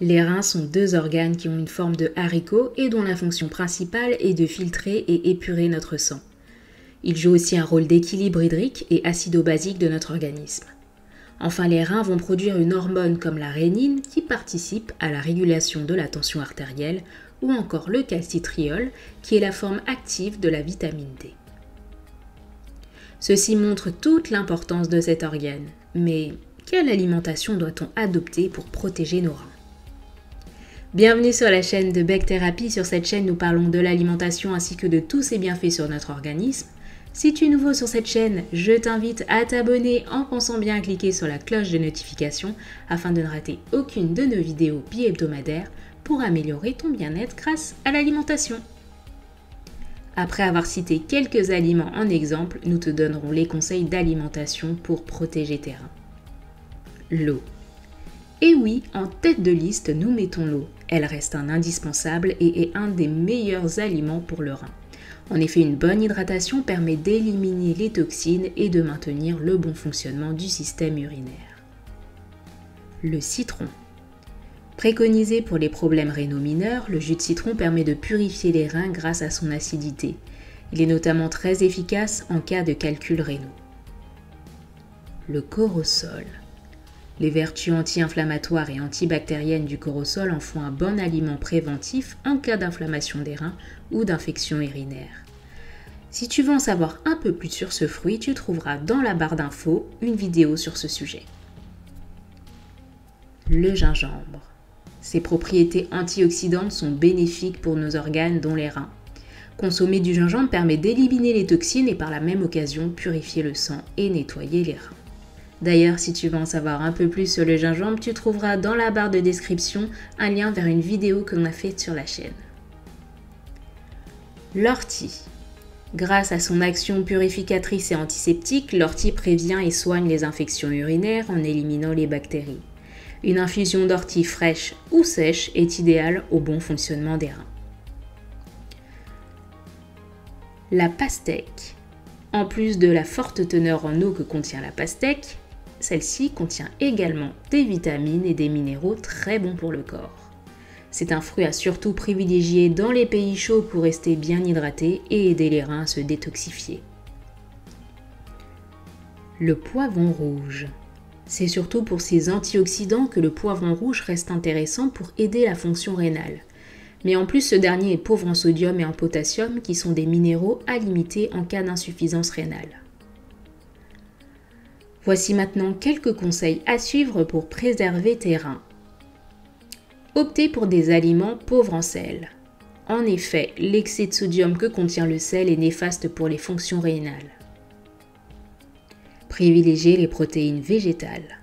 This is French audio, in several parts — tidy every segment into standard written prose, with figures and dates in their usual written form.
Les reins sont deux organes qui ont une forme de haricot et dont la fonction principale est de filtrer et épurer notre sang. Ils jouent aussi un rôle d'équilibre hydrique et acido-basique de notre organisme. Enfin, les reins vont produire une hormone comme la rénine qui participe à la régulation de la tension artérielle ou encore le calcitriol qui est la forme active de la vitamine D. Ceci montre toute l'importance de cet organe. Mais quelle alimentation doit-on adopter pour protéger nos reins ? Bienvenue sur la chaîne de Bec Thérapie. Sur cette chaîne, nous parlons de l'alimentation ainsi que de tous ses bienfaits sur notre organisme. Si tu es nouveau sur cette chaîne, je t'invite à t'abonner en pensant bien à cliquer sur la cloche de notification afin de ne rater aucune de nos vidéos bi-hebdomadaires pour améliorer ton bien-être grâce à l'alimentation. Après avoir cité quelques aliments en exemple, nous te donnerons les conseils d'alimentation pour protéger tes reins. L'eau. Et oui, en tête de liste, nous mettons l'eau. Elle reste un indispensable et est un des meilleurs aliments pour le rein. En effet, une bonne hydratation permet d'éliminer les toxines et de maintenir le bon fonctionnement du système urinaire. Le citron. Préconisé pour les problèmes rénaux mineurs, le jus de citron permet de purifier les reins grâce à son acidité. Il est notamment très efficace en cas de calculs rénaux. Le corosol. Les vertus anti-inflammatoires et antibactériennes du corosol en font un bon aliment préventif en cas d'inflammation des reins ou d'infection urinaire. Si tu veux en savoir un peu plus sur ce fruit, tu trouveras dans la barre d'infos une vidéo sur ce sujet. Le gingembre. Ses propriétés antioxydantes sont bénéfiques pour nos organes dont les reins. Consommer du gingembre permet d'éliminer les toxines et par la même occasion purifier le sang et nettoyer les reins. D'ailleurs, si tu veux en savoir un peu plus sur le gingembre, tu trouveras dans la barre de description un lien vers une vidéo qu'on a faite sur la chaîne. L'ortie. Grâce à son action purificatrice et antiseptique, l'ortie prévient et soigne les infections urinaires en éliminant les bactéries. Une infusion d'ortie fraîche ou sèche est idéale au bon fonctionnement des reins. La pastèque. En plus de la forte teneur en eau que contient la pastèque, celle-ci contient également des vitamines et des minéraux très bons pour le corps. C'est un fruit à surtout privilégier dans les pays chauds pour rester bien hydraté et aider les reins à se détoxifier. Le poivron rouge. C'est surtout pour ses antioxydants que le poivron rouge reste intéressant pour aider la fonction rénale. Mais en plus, ce dernier est pauvre en sodium et en potassium qui sont des minéraux à limiter en cas d'insuffisance rénale. Voici maintenant quelques conseils à suivre pour préserver tes reins. Optez pour des aliments pauvres en sel. En effet, l'excès de sodium que contient le sel est néfaste pour les fonctions rénales. Privilégiez les protéines végétales.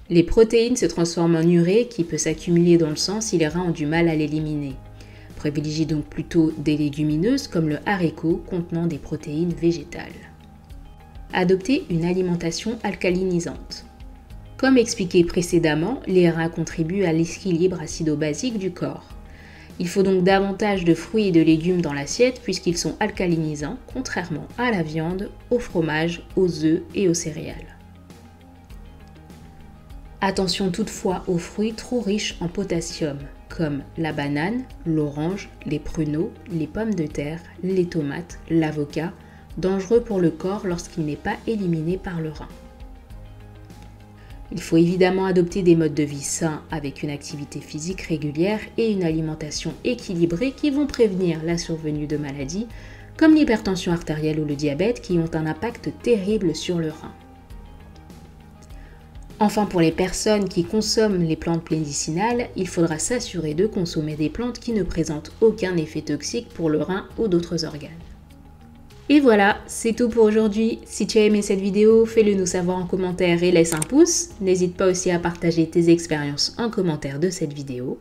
Les protéines se transforment en urée qui peut s'accumuler dans le sang si les reins ont du mal à l'éliminer. Privilégiez donc plutôt des légumineuses comme le haricot contenant des protéines végétales. Adoptez une alimentation alcalinisante. Comme expliqué précédemment, les reins contribuent à l'équilibre acido-basique du corps. Il faut donc davantage de fruits et de légumes dans l'assiette puisqu'ils sont alcalinisants, contrairement à la viande, au fromage, aux œufs et aux céréales. Attention toutefois aux fruits trop riches en potassium, comme la banane, l'orange, les pruneaux, les pommes de terre, les tomates, l'avocat, dangereux pour le corps lorsqu'il n'est pas éliminé par le rein. Il faut évidemment adopter des modes de vie sains avec une activité physique régulière et une alimentation équilibrée qui vont prévenir la survenue de maladies comme l'hypertension artérielle ou le diabète qui ont un impact terrible sur le rein. Enfin, pour les personnes qui consomment les plantes médicinales, il faudra s'assurer de consommer des plantes qui ne présentent aucun effet toxique pour le rein ou d'autres organes. Et voilà, c'est tout pour aujourd'hui. Si tu as aimé cette vidéo, fais-le nous savoir en commentaire et laisse un pouce. N'hésite pas aussi à partager tes expériences en commentaire de cette vidéo.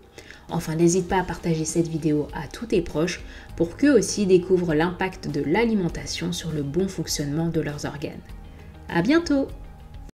Enfin, n'hésite pas à partager cette vidéo à tous tes proches pour qu'eux aussi découvrent l'impact de l'alimentation sur le bon fonctionnement de leurs organes. À bientôt!